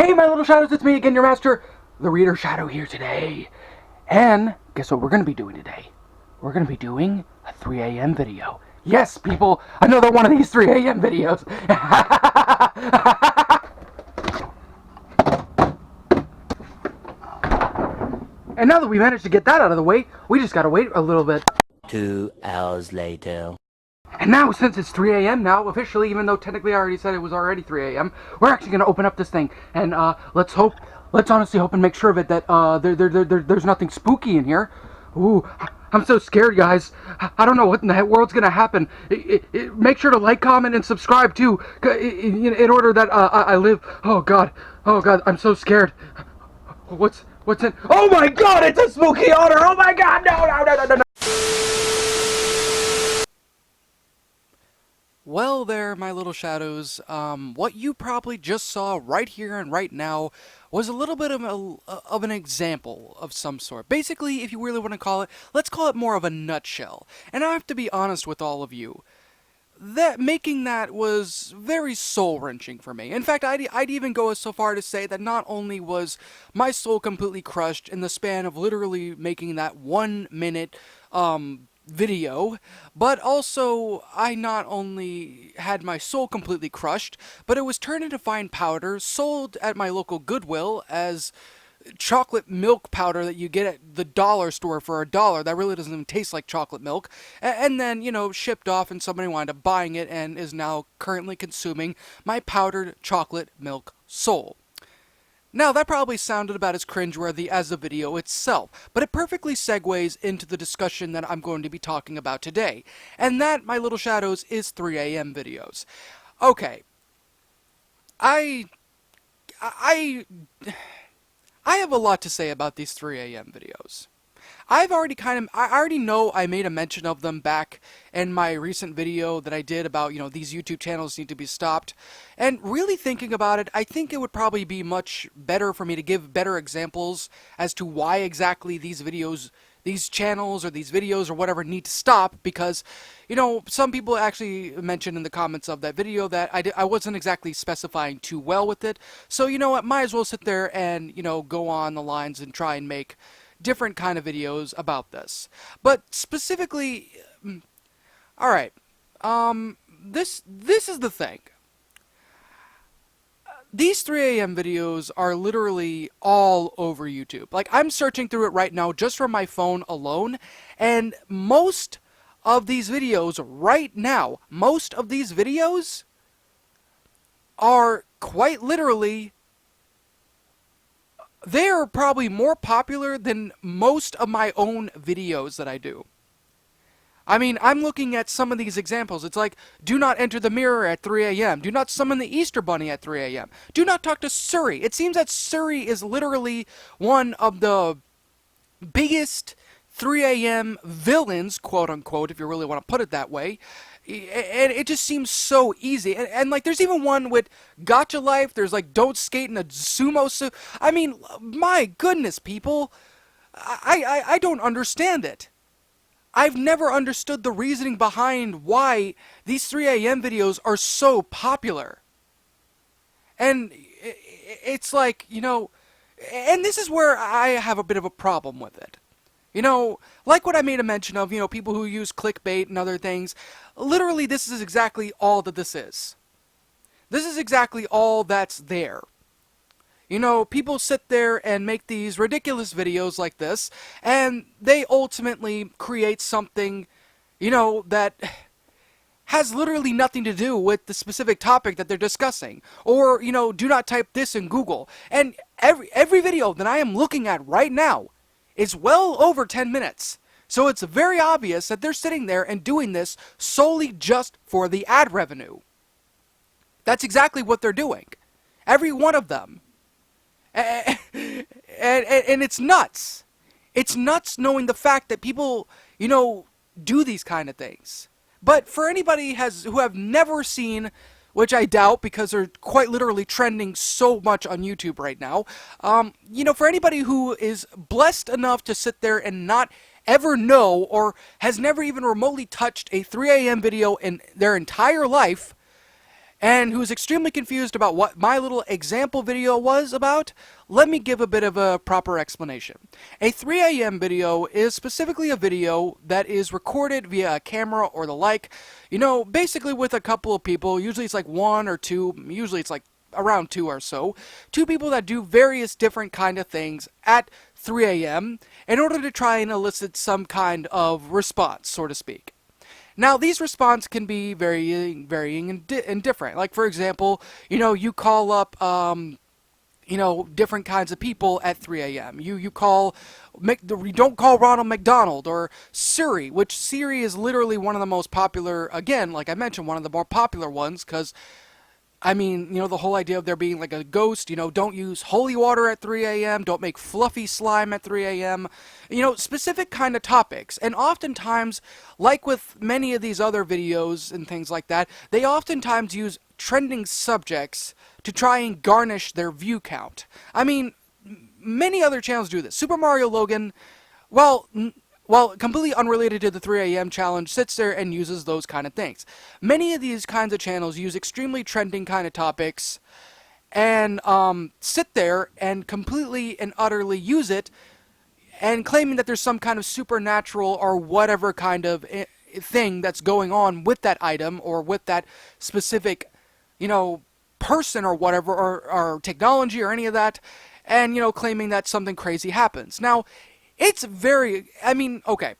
Hey, my little shadows, it's me again, your master, the Reader Shadow here today. And guess what we're going to be doing today? We're going to be doing a 3 a.m. video. Yes, people, another one of these 3 a.m. videos. And now that we managed to get that out of the way, we just got to wait a little bit. 2 hours later. And now, since it's 3 a.m. now, officially, even though technically I already said it was already 3 a.m., we're actually going to open up this thing. And let's honestly hope and make sure of it that there's nothing spooky in here. Ooh, I'm so scared, guys. I don't know what in the world's going to happen. Make sure to like, comment, and subscribe, too, in order that I live. Oh, God, I'm so scared. What's in? Oh, my God, it's a spooky odor. Oh, my God, no. Well there, my little shadows, what you probably just saw right here and right now was a little bit of an example of some sort. Basically, if you really want to call it, let's call it more of a nutshell. And I have to be honest with all of you, that making that was very soul-wrenching for me. In fact, I'd even go so far to say that not only was my soul completely crushed in the span of literally making that 1 minute, video, but also I not only had my soul completely crushed, but it was turned into fine powder, sold at my local Goodwill as chocolate milk powder that you get at the dollar store for $1 that really doesn't even taste like chocolate milk, and then, you know, shipped off and somebody wound up buying it and is now currently consuming my powdered chocolate milk soul. Now, that probably sounded about as cringeworthy as the video itself, but it perfectly segues into the discussion that I'm going to be talking about today. And that, my little shadows, is 3 a.m. videos. Okay. I have a lot to say about these 3 a.m. videos. I already know I made a mention of them back in my recent video that I did about, these YouTube channels need to be stopped. And really thinking about it, I think it would probably be much better for me to give better examples as to why exactly these channels or these videos or whatever need to stop, because, some people actually mentioned in the comments of that video that I wasn't exactly specifying too well with it. So, you know what, might as well sit there and, go on the lines and try and make different kind of videos about this. But specifically, alright, this is the thing. These 3 a.m. videos are literally all over YouTube. Like, I'm searching through it right now just from my phone alone, and most of these videos are quite literally, they are probably more popular than most of my own videos that I do. I mean, I'm looking at some of these examples. It's like, do not enter the mirror at 3 a.m. Do not summon the Easter Bunny at 3 a.m. Do not talk to Suri. It seems that Suri is literally one of the biggest 3 a.m. villains, quote unquote, if you really want to put it that way. And it just seems so easy. And like, there's even one with Gotcha Life. There's like, don't skate in a sumo suit. I mean, my goodness, people. I don't understand it. I've never understood the reasoning behind why these 3 a.m. videos are so popular. And it's like, and this is where I have a bit of a problem with it. Like what I made a mention of, people who use clickbait and other things. Literally, this is exactly all that this is. This is exactly all that's there. People sit there and make these ridiculous videos like this, and they ultimately create something, that has literally nothing to do with the specific topic that they're discussing. Or, do not type this in Google. And every video that I am looking at right now is well over 10 minutes. So it's very obvious that they're sitting there and doing this solely just for the ad revenue. That's exactly what they're doing. Every one of them. And it's nuts. It's nuts knowing the fact that people, do these kind of things. But for anybody who have never seen, which I doubt because they're quite literally trending so much on YouTube right now, for anybody who is blessed enough to sit there and not ever know or has never even remotely touched a 3 a.m. video in their entire life, and who's extremely confused about what my little example video was about, let me give a bit of a proper explanation. A 3 a.m. video is specifically a video that is recorded via a camera or the like, basically with a couple of people. Usually it's like one or two, usually it's like around two or so. Two people that do various different kind of things at 3 a.m. in order to try and elicit some kind of response, so to speak. Now, these responses can be varying and different. Like, for example, you call up, different kinds of people at 3 a.m. You don't call Ronald McDonald or Siri, which Siri is literally one of the most popular, again, like I mentioned, one of the more popular ones, because the whole idea of there being like a ghost, don't use holy water at 3 a.m., don't make fluffy slime at 3 a.m., specific kind of topics. And oftentimes, like with many of these other videos and things like that, they oftentimes use trending subjects to try and garnish their view count. Many other channels do this. Super Mario Logan, well, completely unrelated to the 3 a.m. challenge, sits there and uses those kind of things. Many of these kinds of channels use extremely trending kind of topics and sit there and completely and utterly use it and claiming that there's some kind of supernatural or whatever kind of thing that's going on with that item or with that specific, person or whatever, or technology or any of that, and, claiming that something crazy happens. Now, it's okay.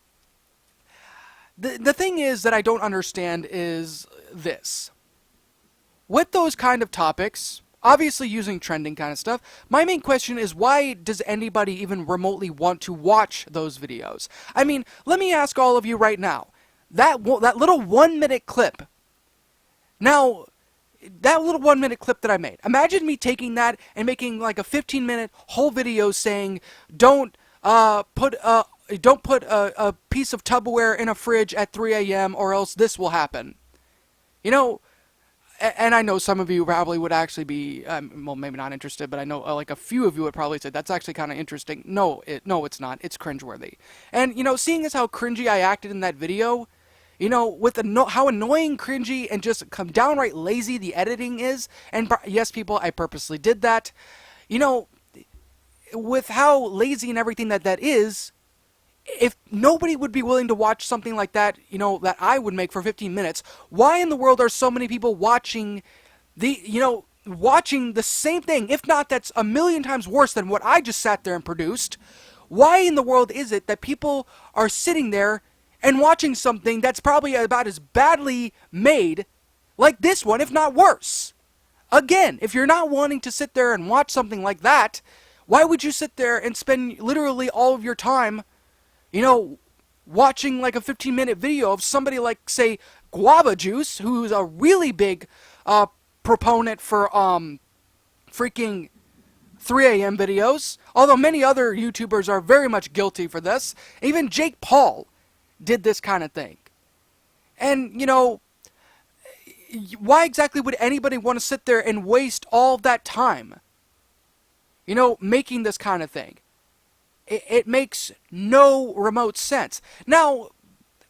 The thing is that I don't understand is this. With those kind of topics, obviously using trending kind of stuff, my main question is, why does anybody even remotely want to watch those videos? Let me ask all of you right now. That little 1 minute clip. Now, that little 1 minute clip that I made. Imagine me taking that and making like a 15-minute whole video saying, don't put a piece of Tupperware in a fridge at 3 a.m. or else this will happen. And I know some of you probably would actually be, maybe not interested, but I know like a few of you would probably say, that's actually kind of interesting. No, it's not. It's cringeworthy. And, seeing as how cringy I acted in that video, with how annoying, cringy, and just downright lazy the editing is, and yes, people, I purposely did that, with how lazy and everything that is, if nobody would be willing to watch something like that, that I would make for 15 minutes, why in the world are so many people watching watching the same thing, if not that's a million times worse than what I just sat there and produced? Why in the world is it that people are sitting there and watching something that's probably about as badly made like this one, if not worse? Again, if you're not wanting to sit there and watch something like that, why would you sit there and spend literally all of your time, watching like a 15-minute video of somebody like, say, Guava Juice, who's a really big proponent for freaking 3 a.m. videos, although many other YouTubers are very much guilty for this. Even Jake Paul did this kind of thing. And, why exactly would anybody want to sit there and waste all that time, making this kind of thing? It makes no remote sense. Now,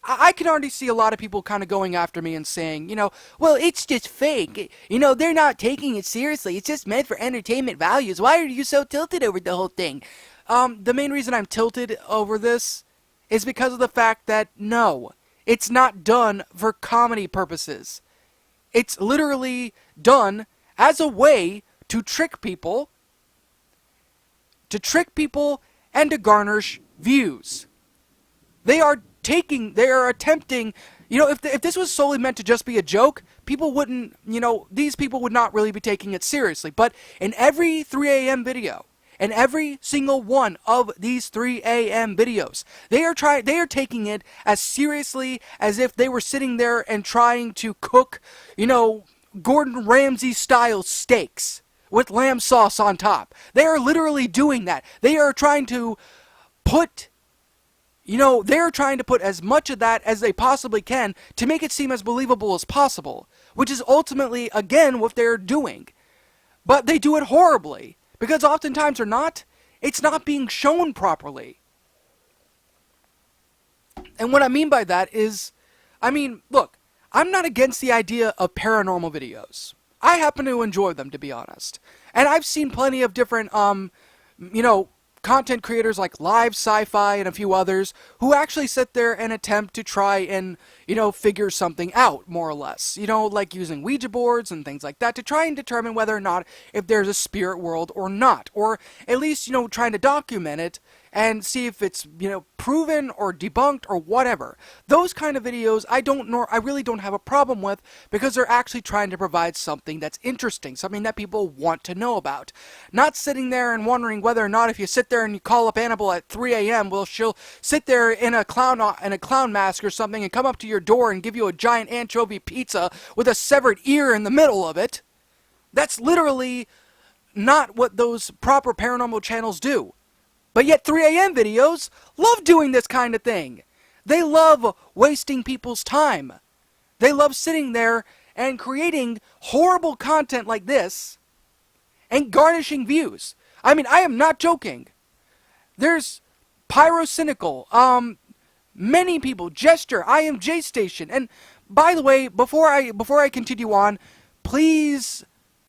I can already see a lot of people kind of going after me and saying, well, it's just fake. They're not taking it seriously. It's just meant for entertainment values. Why are you so tilted over the whole thing? The main reason I'm tilted over this is because of the fact that, no, it's not done for comedy purposes. It's literally done as a way to trick people and to garnish views. They are attempting, if this was solely meant to just be a joke, people wouldn't, these people would not really be taking it seriously. But in every 3 a.m. video, in every single one of these 3 a.m. videos, they are taking it as seriously as if they were sitting there and trying to cook, Gordon Ramsay style steaks with lamb sauce on top. They are literally doing that. They are trying to put as much of that as they possibly can to make it seem as believable as possible, which is ultimately, again, what they're doing. But they do it horribly, because oftentimes it's not being shown properly. And what I mean by that is, look, I'm not against the idea of paranormal videos. I happen to enjoy them, to be honest. And I've seen plenty of different, you know, content creators like Live Sci-Fi and a few others who actually sit there and attempt to try and, you know, figure something out, more or less. You know, like using Ouija boards and things like that to try and determine whether or not if there's a spirit world or not. Or at least, you know, trying to document it and see if it's, you know, proven or debunked or whatever. Those kind of videos I really don't have a problem with, because they're actually trying to provide something that's interesting, something that people want to know about. Not sitting there and wondering whether or not if you sit there and you call up Annabelle at 3 a.m., well, she'll sit there in a clown mask or something and come up to your door and give you a giant anchovy pizza with a severed ear in the middle of it. That's literally not what those proper paranormal channels do. But yet 3 a.m. videos love doing this kind of thing. They love wasting people's time. They love sitting there and creating horrible content like this and garnishing views. I mean, I am not joking. There's Pyrocynical, many people, Gesture, I Am J Station. And by the way, before I continue on, please,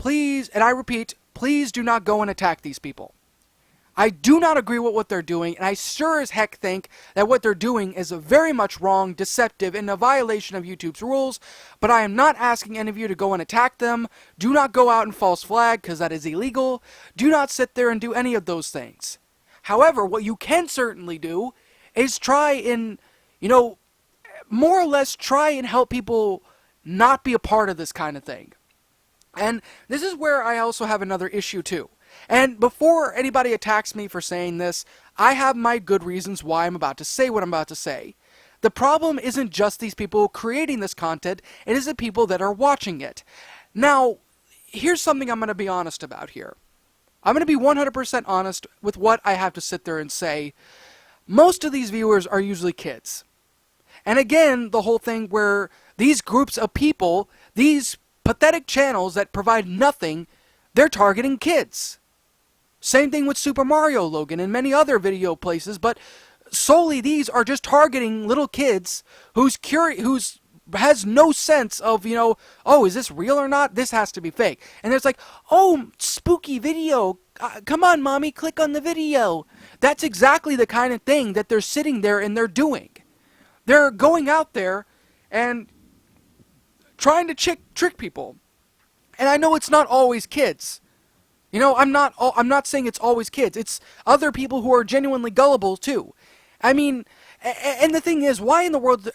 and I repeat, please do not go and attack these people. I do not agree with what they're doing, and I sure as heck think that what they're doing is very much wrong, deceptive, and a violation of YouTube's rules, but I am not asking any of you to go and attack them. Do not go out and false flag, because that is illegal. Do not sit there and do any of those things. However, what you can certainly do is try and, you know, more or less try and help people not be a part of this kind of thing. And this is where I also have another issue too. And before anybody attacks me for saying this, I have my good reasons why I'm about to say what I'm about to say. The problem isn't just these people creating this content, it is the people that are watching it. Now, here's something I'm going to be honest about here. I'm going to be 100% honest with what I have to sit there and say. Most of these viewers are usually kids. And again, the whole thing where these groups of people, these pathetic channels that provide nothing, they're targeting kids. Same thing with Super Mario Logan and many other video places, but solely these are just targeting little kids who's has no sense of, you know, oh, is this real or not? This has to be fake. And there's like, oh, spooky video. Come on, mommy, click on the video. That's exactly the kind of thing that they're sitting there and they're doing. They're going out there and trying to trick people. And I know it's not always kids. You know, I'm not saying it's always kids. It's other people who are genuinely gullible too. I mean, and the thing is, why in the world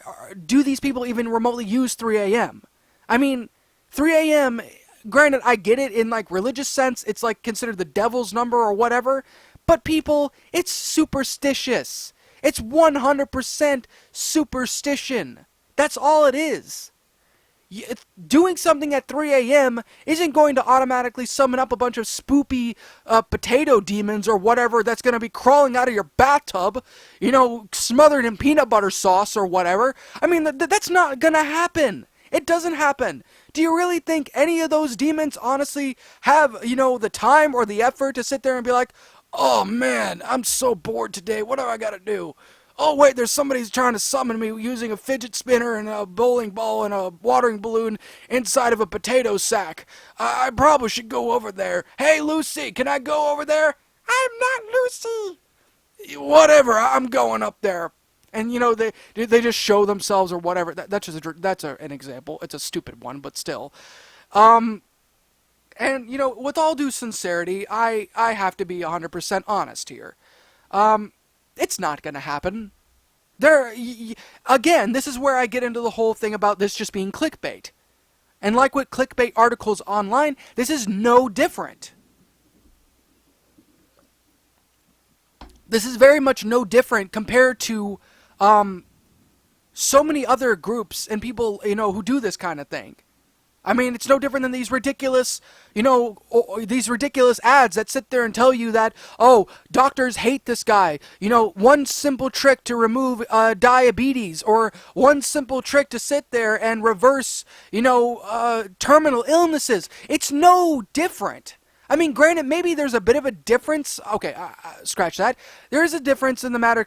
do these people even remotely use 3 a.m.? I mean, 3 a.m., granted, I get it in like religious sense, it's like considered the devil's number or whatever, but people, it's superstitious. It's 100% superstition. That's all it is. Doing something at 3 a.m. isn't going to automatically summon up a bunch of spoopy potato demons or whatever that's going to be crawling out of your bathtub, you know, smothered in peanut butter sauce or whatever. I mean, that's not going to happen. It doesn't happen. Do you really think any of those demons honestly have, you know, the time or the effort to sit there and be like, oh man, I'm so bored today, what do I got to do? Oh wait, there's somebody's trying to summon me using a fidget spinner and a bowling ball and a watering balloon inside of a potato sack. I probably should go over there. Hey Lucy, can I go over there? I'm not Lucy. Whatever, I'm going up there. And you know, they just show themselves or whatever. That's an example. It's a stupid one, but still. And you know, with all due sincerity, I have to be 100% honest here. It's not going to happen. Again, this is where I get into the whole thing about this just being clickbait. And like with clickbait articles online, this is no different. This is very much no different compared to so many other groups and people, you know, who do this kind of thing. I mean, it's no different than these ridiculous, you know, these ridiculous ads that sit there and tell you that, oh, doctors hate this guy. You know, one simple trick to remove diabetes, or one simple trick to sit there and reverse, you know, terminal illnesses. It's no different. I mean, granted, maybe there's a bit of a difference. Okay, scratch that. There is a difference in the matter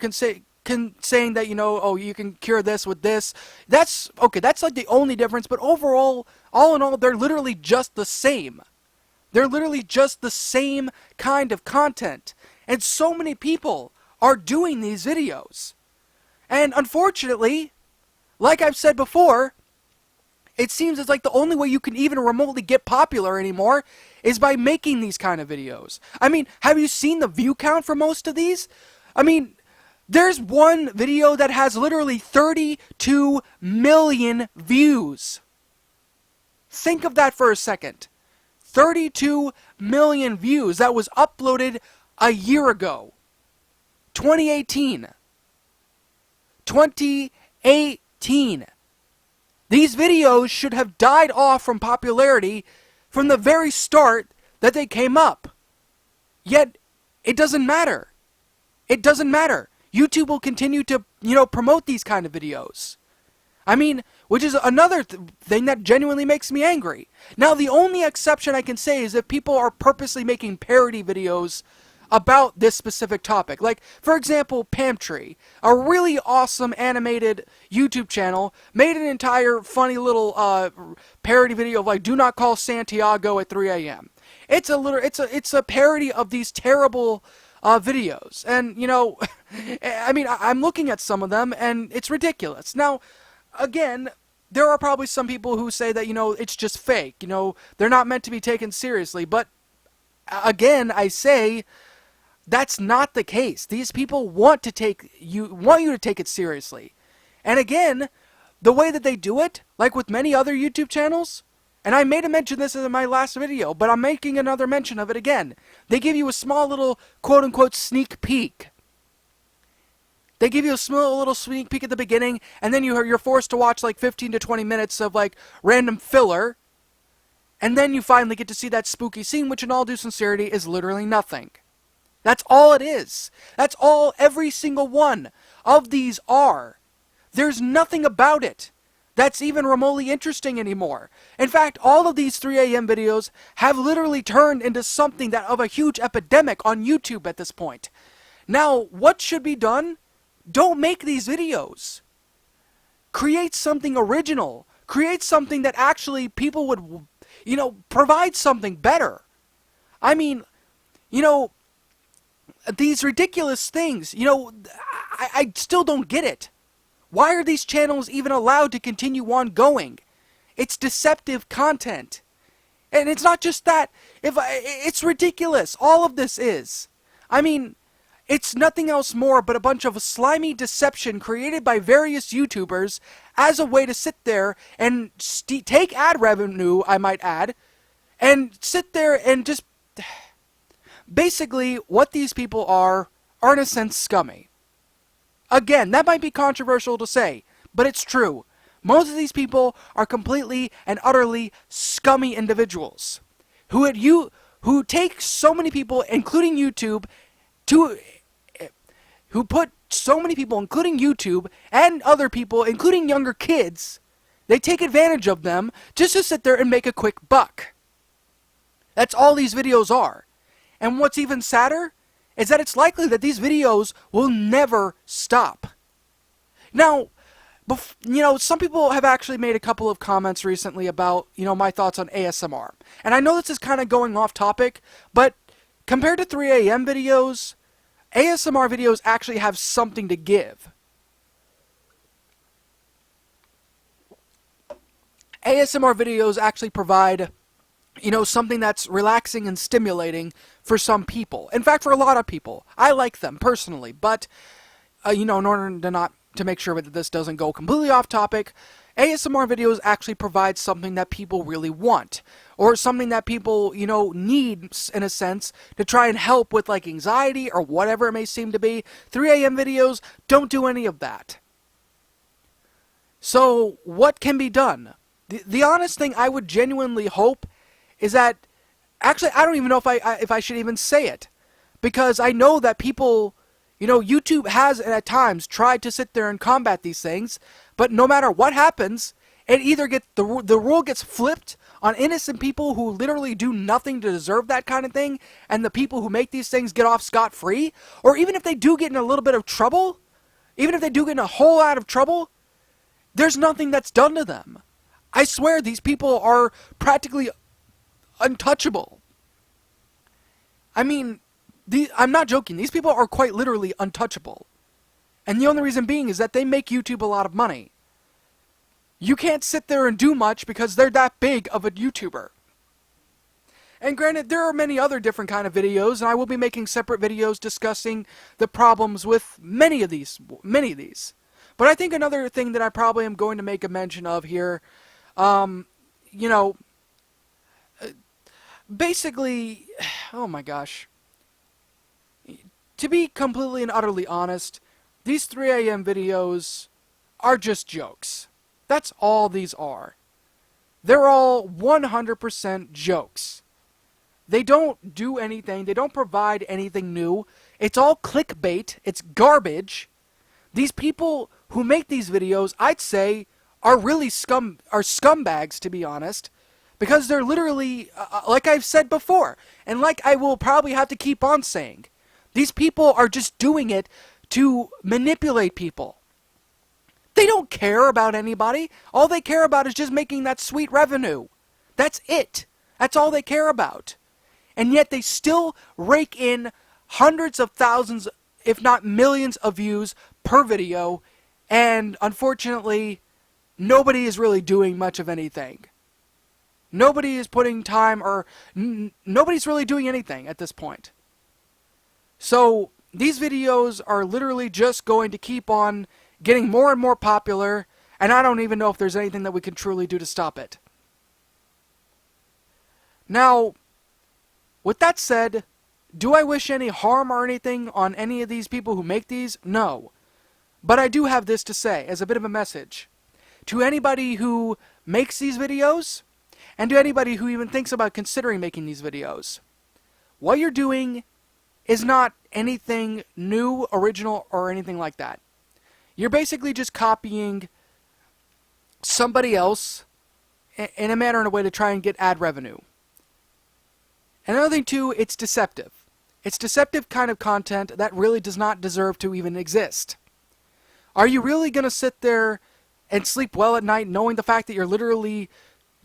saying that, oh, you can cure this with this. That's okay. That's like the only difference. But overall, all in all, they're literally just the same. They're literally just the same kind of content. And so many people are doing these videos. And unfortunately, like I've said before, it seems it's like the only way you can even remotely get popular anymore is by making these kind of videos. I mean, have you seen the view count for most of these? I mean, there's one video that has literally 32 million views. Think of that for a second. 32 million views. That was uploaded a year ago. 2018. 2018. These videos should have died off from popularity from the very start that they came up. Yet, it doesn't matter. It doesn't matter. YouTube will continue to, promote these kind of videos. I mean, which is another thing that genuinely makes me angry. Now, the only exception I can say is if people are purposely making parody videos about this specific topic. Like, for example, Pamtree, a really awesome animated YouTube channel, made an entire funny little parody video of like, do not call Santiago at 3 a.m. It's a parody of these terrible videos. And, I mean, I'm looking at some of them, and it's ridiculous. Now, again, there are probably some people who say that, it's just fake. They're not meant to be taken seriously. But, again, I say, that's not the case. These people want you to take it seriously. And again, the way that they do it, like with many other YouTube channels, and I made a mention of this in my last video, but I'm making another mention of it again. They give you a small little quote-unquote sneak peek. They give you a small little sneak peek at the beginning, and then you're forced to watch like 15 to 20 minutes of like random filler, and then you finally get to see that spooky scene, which in all due sincerity is literally nothing. That's all it is. That's all every single one of these are. There's nothing about it that's even remotely interesting anymore. In fact, all of these 3 a.m. videos have literally turned into something that of a huge epidemic on YouTube at this point. Now, what should be done? Don't make these videos. Create something original. Create something that actually people would, provide something better. I mean, these ridiculous things, I still don't get it. Why are these channels even allowed to continue on going? It's deceptive content. And it's not just that. It's ridiculous. All of this is. I mean, it's nothing else more but a bunch of slimy deception created by various YouTubers as a way to sit there and take ad revenue, I might add, and sit there and just... Basically, what these people are in a sense scummy. Again, that might be controversial to say, but it's true. Most of these people are completely and utterly scummy individuals who take so many people, including YouTube, who put so many people, including YouTube, and other people, including younger kids, they take advantage of them just to sit there and make a quick buck. That's all these videos are. And what's even sadder is that it's likely that these videos will never stop. Now, some people have actually made a couple of comments recently about, my thoughts on ASMR. And I know this is kind of going off topic, but compared to 3 a.m. videos, ASMR videos actually have something to give. ASMR videos actually provide something that's relaxing and stimulating for some people. In fact, for a lot of people. I like them, personally. But, in order to make sure that this doesn't go completely off topic, ASMR videos actually provide something that people really want. Or something that people, need, in a sense, to try and help with, like, anxiety or whatever it may seem to be. 3 a.m. videos don't do any of that. So, what can be done? The honest thing I would genuinely hope is that, actually, I don't even know if I should even say it, because I know that people, YouTube has at times tried to sit there and combat these things, but no matter what happens, it either the rule gets flipped on innocent people who literally do nothing to deserve that kind of thing, and the people who make these things get off scot-free, or even if they do get in a little bit of trouble, even if they do get in a whole lot of trouble, there's nothing that's done to them. I swear these people are practically untouchable. I mean, I'm not joking. These people are quite literally untouchable. And the only reason being is that they make YouTube a lot of money. You can't sit there and do much because they're that big of a YouTuber. And granted, there are many other different kind of videos, and I will be making separate videos discussing the problems with many of these. But I think another thing that I probably am going to make a mention of here, you know, basically, oh my gosh. To be completely and utterly honest, these 3 a.m. videos are just jokes. That's all these are. They're all 100% jokes. They don't do anything. They don't provide anything new. It's all clickbait. It's garbage. These people who make these videos, I'd say, are really scumbags, to be honest. Because they're literally, like I've said before, and like I will probably have to keep on saying, these people are just doing it to manipulate people. They don't care about anybody. All they care about is just making that sweet revenue. That's it. That's all they care about. And yet they still rake in hundreds of thousands, if not millions of views per video. And unfortunately, nobody is really doing much of anything. Nobody is putting time or nobody's really doing anything at this point. So these videos are literally just going to keep on getting more and more popular, and I don't even know if there's anything that we can truly do to stop it. Now, with that said, do I wish any harm or anything on any of these people who make these? No. But I do have this to say as a bit of a message. To anybody who makes these videos, and to anybody who even thinks about considering making these videos, what you're doing is not anything new, original, or anything like that. You're basically just copying somebody else in a manner and a way to try and get ad revenue. And another thing too, it's deceptive. It's deceptive kind of content that really does not deserve to even exist. Are you really going to sit there and sleep well at night knowing the fact that you're literally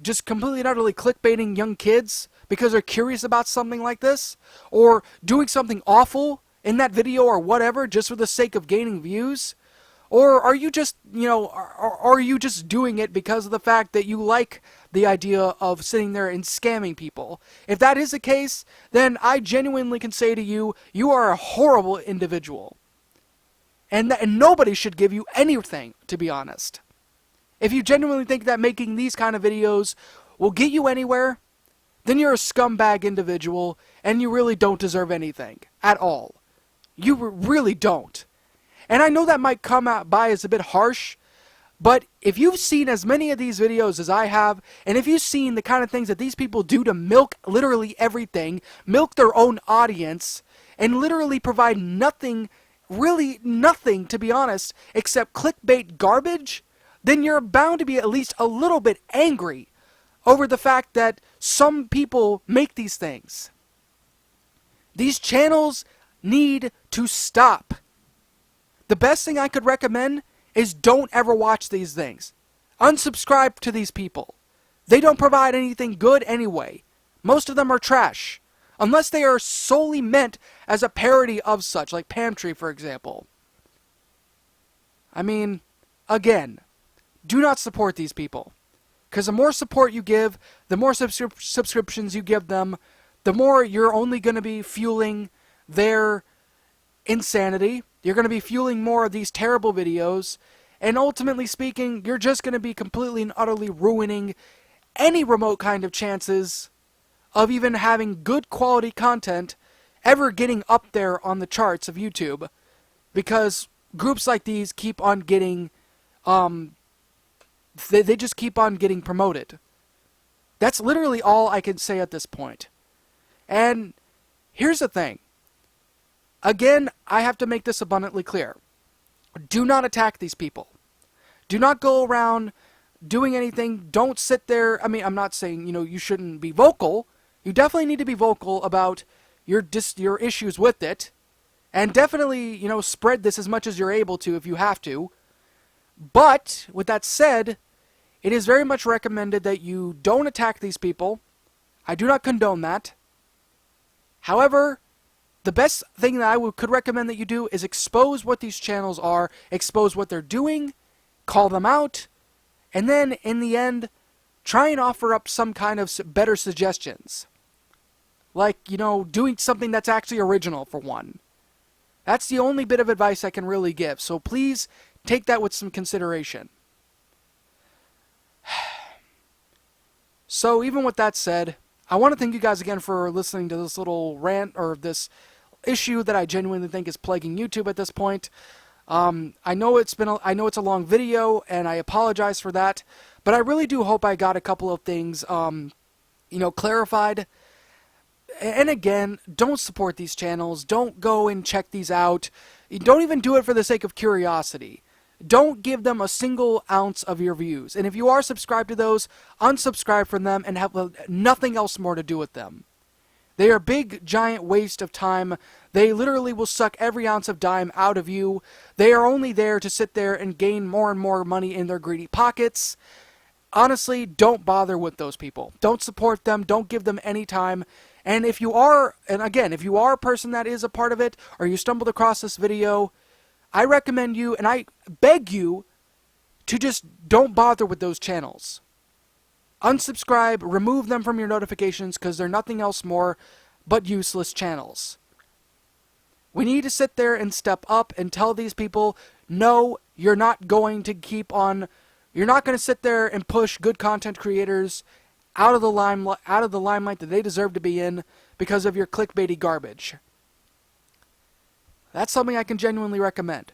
just completely and utterly clickbaiting young kids because they're curious about something like this? Or doing something awful in that video or whatever just for the sake of gaining views? Or are you just, are you just doing it because of the fact that you like the idea of sitting there and scamming people? If that is the case, then I genuinely can say to you, you are a horrible individual. And nobody should give you anything, to be honest. If you genuinely think that making these kind of videos will get you anywhere, then you're a scumbag individual, and you really don't deserve anything at all. You really don't. And I know that might come out by as a bit harsh, but if you've seen as many of these videos as I have, and if you've seen the kind of things that these people do to milk literally everything, milk their own audience, and literally provide nothing, really nothing, to be honest, except clickbait garbage, then you're bound to be at least a little bit angry over the fact that some people make these things. These channels need to stop. The best thing I could recommend is don't ever watch these things. Unsubscribe to these people. They don't provide anything good anyway. Most of them are trash. Unless they are solely meant as a parody of such, like Pantry, for example. I mean, again, do not support these people. Because the more support you give, the more subscriptions you give them, the more you're only going to be fueling their insanity. You're going to be fueling more of these terrible videos, and ultimately speaking, you're just going to be completely and utterly ruining any remote kind of chances of even having good quality content ever getting up there on the charts of YouTube, because groups like these keep on getting, they just keep on getting promoted. That's literally all I can say at this point. And here's the thing. Again, I have to make this abundantly clear. Do not attack these people. Do not go around doing anything. Don't sit there. I mean, I'm not saying, you shouldn't be vocal. You definitely need to be vocal about your issues with it. And definitely, spread this as much as you're able to if you have to. But, with that said, it is very much recommended that you don't attack these people. I do not condone that. However, the best thing that could recommend that you do is expose what these channels are, expose what they're doing, call them out, and then, in the end, try and offer up some kind of better suggestions. Like, doing something that's actually original, for one. That's the only bit of advice I can really give, so please take that with some consideration. So, even with that said, I want to thank you guys again for listening to this little rant, or this issue that I genuinely think is plaguing YouTube at this point. I know it's a long video, and I apologize for that, but I really do hope I got a couple of things, clarified. And again, don't support these channels. Don't go and check these out. Don't even do it for the sake of curiosity. Don't give them a single ounce of your views. And if you are subscribed to those, unsubscribe from them and have nothing else more to do with them. They are a big, giant waste of time. They literally will suck every ounce of dime out of you. They are only there to sit there and gain more and more money in their greedy pockets. Honestly, don't bother with those people. Don't support them. Don't give them any time. And if you are a person that is a part of it, or you stumbled across this video, I recommend you, and I beg you, to just don't bother with those channels. Unsubscribe, remove them from your notifications, because they're nothing else more but useless channels. We need to sit there and step up and tell these people, no, you're not going to you're not going to sit there and push good content creators out of the limelight that they deserve to be in because of your clickbaity garbage. That's something I can genuinely recommend.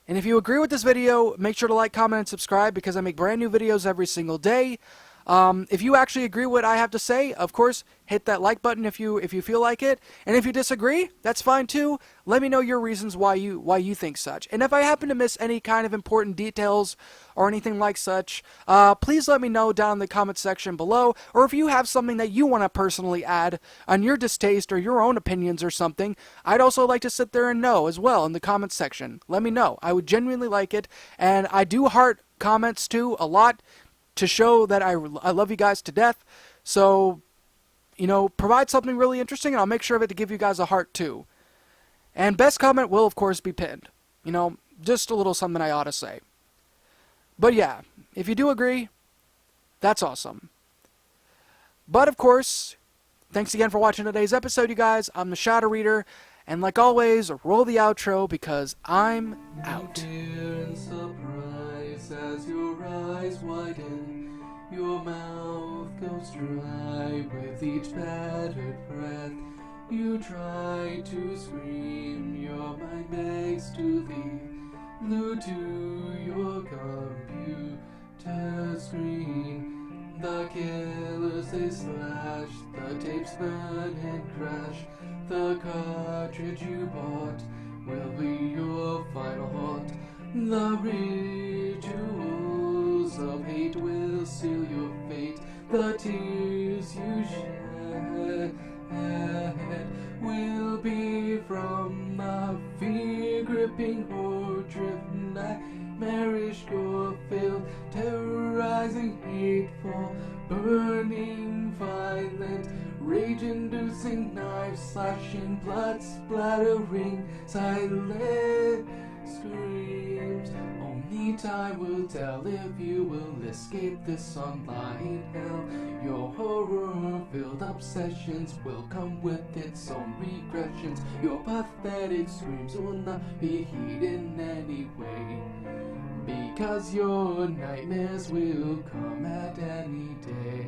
And if you agree with this video, make sure to like, comment, and subscribe, because I make brand new videos every single day. If you actually agree with what I have to say, of course, hit that like button if you feel like it. And if you disagree, that's fine too. Let me know your reasons why you think such. And if I happen to miss any kind of important details or anything like such, please let me know down in the comment section below. Or if you have something that you want to personally add on your distaste or your own opinions or something, I'd also like to sit there and know as well in the comment section. Let me know. I would genuinely like it. And I do heart comments too a lot, to show that I love you guys to death. So, provide something really interesting, and I'll make sure of it to give you guys a heart too. And best comment will, of course, be pinned. Just a little something I ought to say. But yeah, if you do agree, that's awesome. But of course, thanks again for watching today's episode, you guys. I'm the Shadow Reader, and like always, roll the outro, because I'm out. As your eyes widen, your mouth goes dry with each battered breath. You try to scream, your mind begs to leave, glued to your computer screen. The killers they slash, the tapes burn and crash. The cartridge you bought will be your final haunt. The rituals of hate will seal your fate. The tears you shed will be from the fear-gripping horror-driven nightmarish gore-filled, terrorizing, hateful, burning, violent, rage-inducing, knife-slashing, blood-splattering, silent screams. Only time will tell if you will escape this online hell. Your horror-filled obsessions will come with its own regressions. Your pathetic screams will not be heeded in any way, because your nightmares will come at any day.